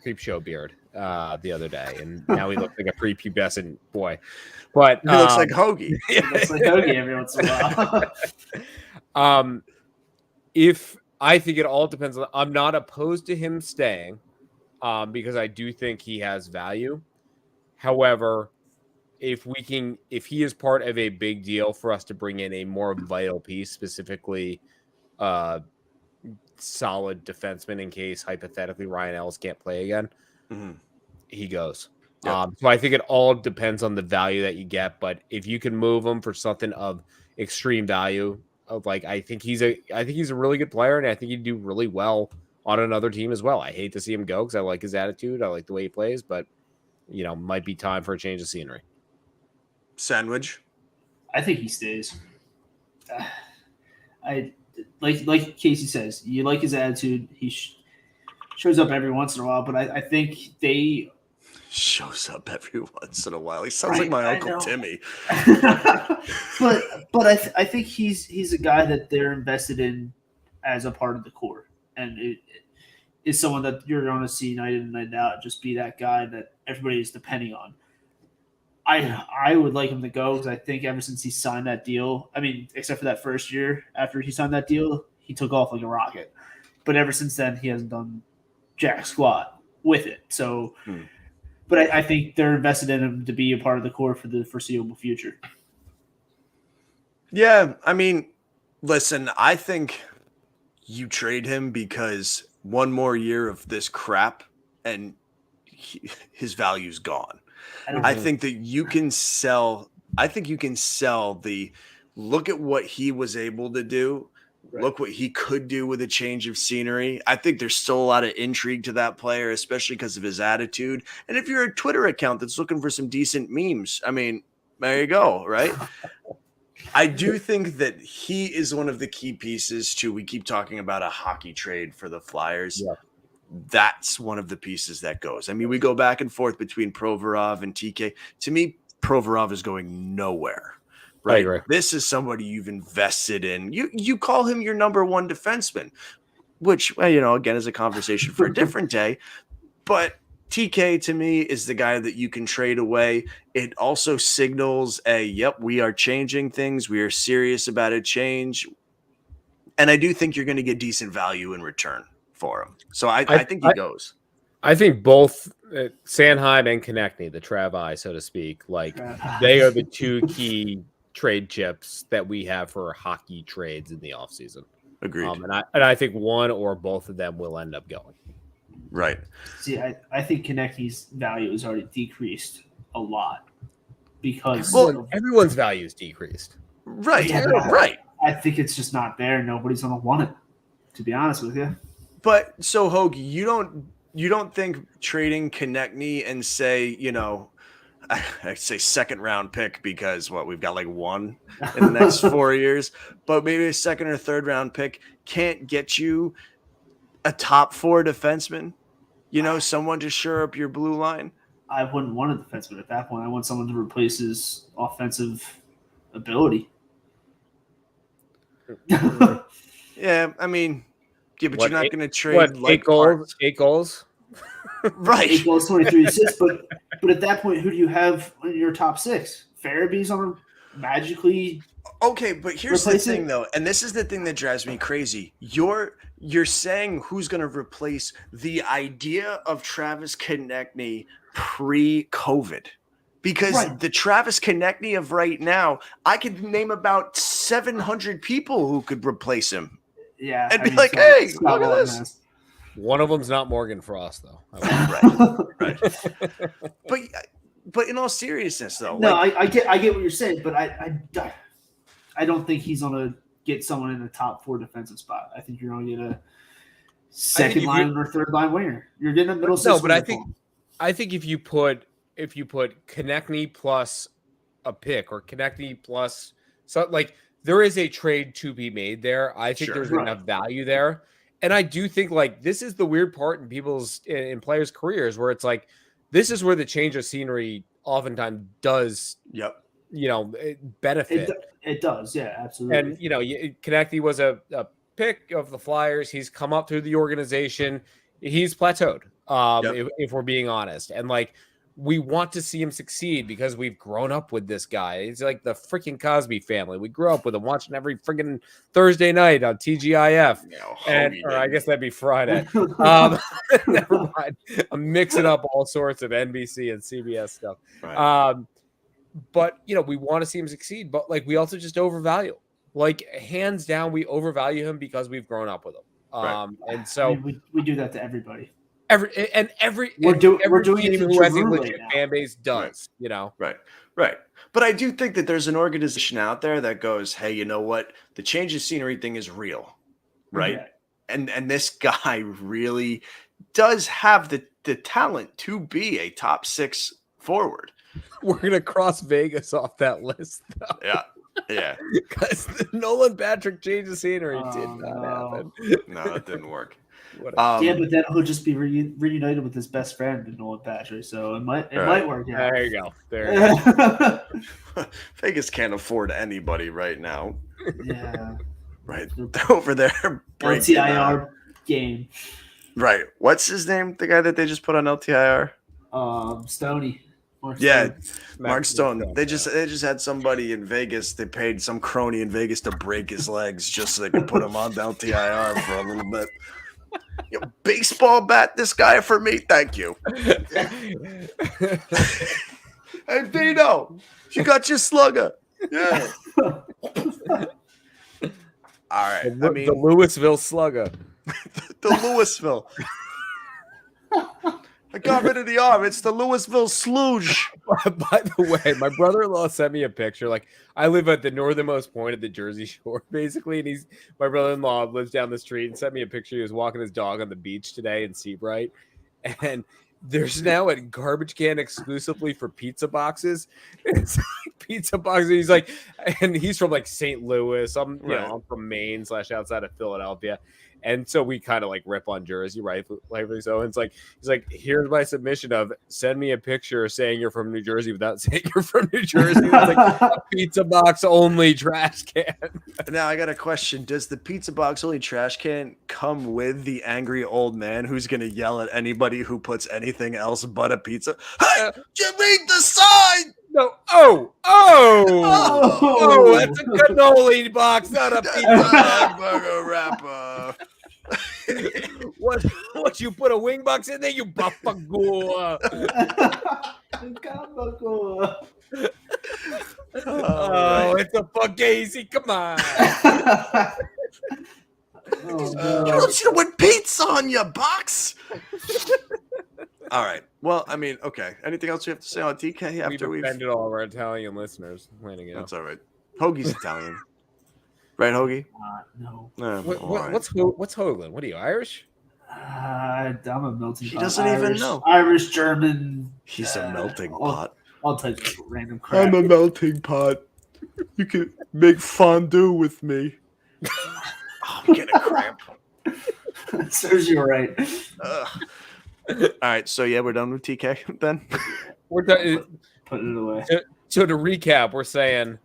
creep show beard the other day, and now he looks like a prepubescent boy. But he looks like Hoagie. He looks like Hoagie every once in a while. If I think it all depends on, I'm not opposed to him staying, because I do think he has value. However, if he is part of a big deal for us to bring in a more vital piece, specifically solid defenseman in case hypothetically Ryan Ellis can't play again, he goes. Yep. So I think it all depends on the value that you get, but if you can move him for something of extreme value, I think he's a really good player, and I think he'd do really well on another team as well. I hate to see him go because I like his attitude, I like the way he plays, but might be time for a change of scenery. Sandwich. I think he stays. I like Casey says, you like his attitude. He shows up every once in a while, but I think they shows up every once in a while. He sounds like my Uncle Timmy. but I think he's a guy that they're invested in as a part of the core, and it is someone that you're going to see night in and night out. Just be that guy that everybody is depending on. I would like him to go because I think ever since he signed that deal, I mean, except for that first year after he signed that deal, he took off like a rocket. But ever since then, he hasn't done jack squat with it. So, but I think they're invested in him to be a part of the core for the foreseeable future. Yeah, I mean, listen, I think you trade him because one more year of this crap and his value's gone. I think that you can sell. I think you can sell the look at what he was able to do Look what he could do with a change of scenery. I think there's still a lot of intrigue to that player, especially because of his attitude. And if you're a Twitter account that's looking for some decent memes, I mean, there you go, right? I do think that he is one of the key pieces to, we keep talking about a hockey trade for the Flyers. Yeah. That's one of the pieces that goes. I mean, we go back and forth between Provorov and TK. To me, Provorov is going nowhere. Right. This is somebody you've invested in. You call him your number one defenseman, which, again, is a conversation for a different day. But TK, to me, is the guy that you can trade away. It also signals we are changing things. We are serious about a change. And I do think you're going to get decent value in return for him. So I think he goes. I think both Sanheim and Konechny, the Travi, so to speak, they are the two key trade chips that we have for hockey trades in the offseason. Agreed. And I think one or both of them will end up going. Right. See, I think Konechny's value has already decreased a lot because everyone's value is decreased. Right. Yeah, right. I think it's just not there. Nobody's gonna want it, to be honest with you. But so Hogue, you don't think trading Konechny and say, I say second round pick because we've got one in the next 4 years, but maybe a second or third round pick can't get you a top 4 defenseman, someone to shore up your blue line. I wouldn't want a defenseman at that point. I want someone to replace his offensive ability. Yeah, I mean, but you're not going to trade 8 goals. 8 goals. Right. 8 goals, 23 assists. But at that point, who do you have in your top 6? Farabee's on a magically. Okay, but here's the thing, though, and this is the thing that drives me crazy. You're saying who's going to replace the idea of Travis Konechny pre-COVID. Because the Travis Konechny of right now, I could name about 700 people who could replace him. Yeah. And hey, look at this. One of them's not Morgan Frost, though. Right. But in all seriousness, though. No, I get what you're saying, but I don't think he's going to get someone in the top 4 defensive spot. I think you're going to get a second line or third line winger. You're getting a middle six. No, but I think if you put Konechny plus a pick or Konechny plus there is a trade to be made there. I think there's enough value there. And I do think this is the weird part in players' careers where it's this is where the change of scenery oftentimes does benefit. It does, yeah, absolutely. And Konechny was a pick of the Flyers. He's come up through the organization. He's plateaued. If we're being honest. And we want to see him succeed because we've grown up with this guy. He's like the freaking Cosby family. We grew up with him watching every freaking Thursday night on TGIF. Or I guess that'd be Friday. Never mind. I'm mixing up all sorts of NBC and CBS stuff. Right. But, we want to see him succeed. But, we also just overvalue. Hands down, we overvalue him because we've grown up with him. And so we do that to everybody. Every we're doing team it who has a right legit fan base does, Right. But I do think that there's an organization out there that goes, hey, you know what? The change of scenery thing is real, right? Yeah. And this guy really does have the talent to be a top 6 forward. We're gonna cross Vegas off that list, though. Yeah. Because the Nolan Patrick change of scenery did not happen. No, it didn't work. But then he'll just be reunited with his best friend, Nolan Patrick. So it might work. Yeah. There you go. There you go. Vegas can't afford anybody right now. Yeah. Right over there. LTIR game. Right. What's his name? The guy that they just put on LTIR? Stoney. Mark Stone. They just had somebody in Vegas. They paid some crony in Vegas to break his legs just so they could put him on LTIR for a little bit. Baseball bat this guy for me, thank you. Hey Vito, you got your slugger. Yeah. All right. The Louisville Slugger. The Louisville. I got rid of the R. It's the Louisville Slooge. By the way, my brother-in-law sent me a picture. Like, I live at the northernmost point of the Jersey Shore, basically, and my brother-in-law lives down the street and sent me a picture. He was walking his dog on the beach today in Seabright, and there's now a garbage can exclusively for pizza boxes. It's like pizza boxes. He's like, and he's from like St. Louis. I'm from Maine / outside of Philadelphia. And so we kind of like rip on Jersey, rightfully so. And it's like, he's like, here's my submission of send me a picture saying you're from New Jersey without saying you're from New Jersey. It's like a pizza box only trash can. Now I got a question. Does the pizza box only trash can come with the angry old man who's going to yell at anybody who puts anything else but a pizza? Hey, you read the sign! No. Oh, that's a cannoli box, not a pizza hamburger wrapper. What you put a wing box in there, you buffagoor. It's a fugazi. Come on. You don't see the word pizza on your box. All right. Well, I mean, okay. Anything else you have to say on TK after we've offended all of our Italian listeners? That's all right. Hoagie's Italian, right, Hoagie? No. What's Hoagland? What are you, Irish? I'm a melting pot. She doesn't even know. Irish, German. He's a melting pot. All types of random crap. I'm a melting pot. You can make fondue with me. I'm getting a cramp. Serves you right. All right, so yeah, we're done with TK then. We're done. Put it away. So to recap, we're saying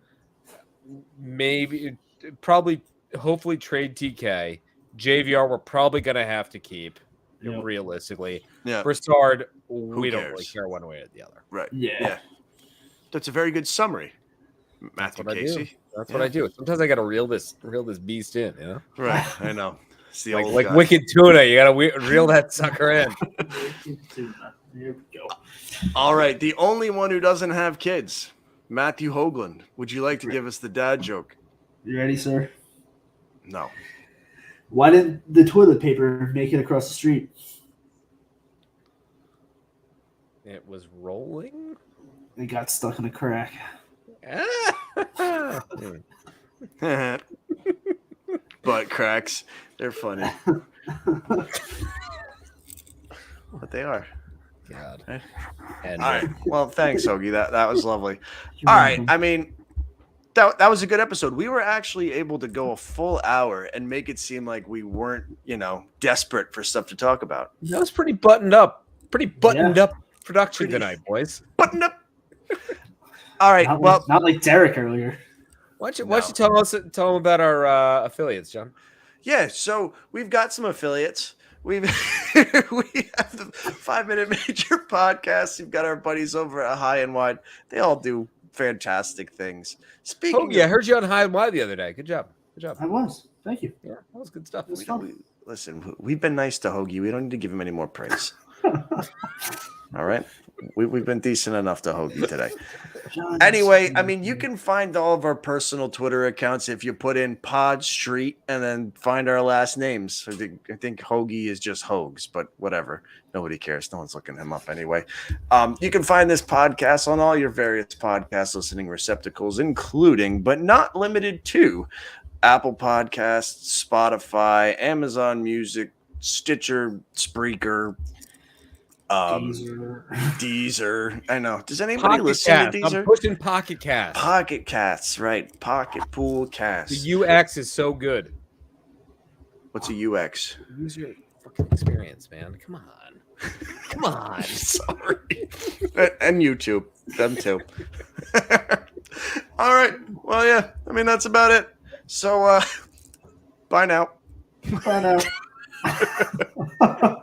hopefully trade TK. JVR we're probably gonna have to keep realistically. Yeah. Broussard, we don't really care one way or the other. Right. Yeah. That's a very good summary, Matthew Casey. That's what I do. Sometimes I gotta reel this beast in, you know? Right. I know. It's the like wicked tuna. You gotta reel that sucker in. Here we go. All right. The only one who doesn't have kids, Matthew Hoagland. Would you like to give us the dad joke? You ready, sir? No. Why didn't the toilet paper make it across the street? It was rolling. It got stuck in a crack. Butt cracks. They're funny. But they are. God. Right? And all right. Well, thanks, Hoagie. That was lovely. All right. I mean, that was a good episode. We were actually able to go a full hour and make it seem like we weren't, desperate for stuff to talk about. That was pretty buttoned up. Pretty buttoned up production tonight, boys. Buttoned up. All right. Not like Derek earlier. Why don't you tell them about our affiliates, John? Yeah, so we've got some affiliates. We have the 5 Minute Major podcast. We've got our buddies over at High and Wide. They all do fantastic things. Speaking I heard you on High and Wide the other day. Good job. I was. Thank you. Yeah, that was good stuff. Listen, we've been nice to Hoagie. We don't need to give him any more praise. All right? We've been decent enough to Hoagie today. Anyway, I mean, you can find all of our personal Twitter accounts if you put in Pod Street and then find our last names. I think Hoagie is just Hoags, but whatever. Nobody cares. No one's looking him up anyway. You can find this podcast on all your various podcast listening receptacles, including, but not limited to, Apple Podcasts, Spotify, Amazon Music, Stitcher, Spreaker, Deezer. I know. Does anybody listen to Deezer? I'm pushing Pocket Cast. Pocket Casts, right? Pocket Pool Cast. The UX is so good. What's a UX? User fucking experience, man. Come on. Come on. Sorry. And YouTube. Them too. All right. Well, yeah. I mean, that's about it. So, bye now. Bye now.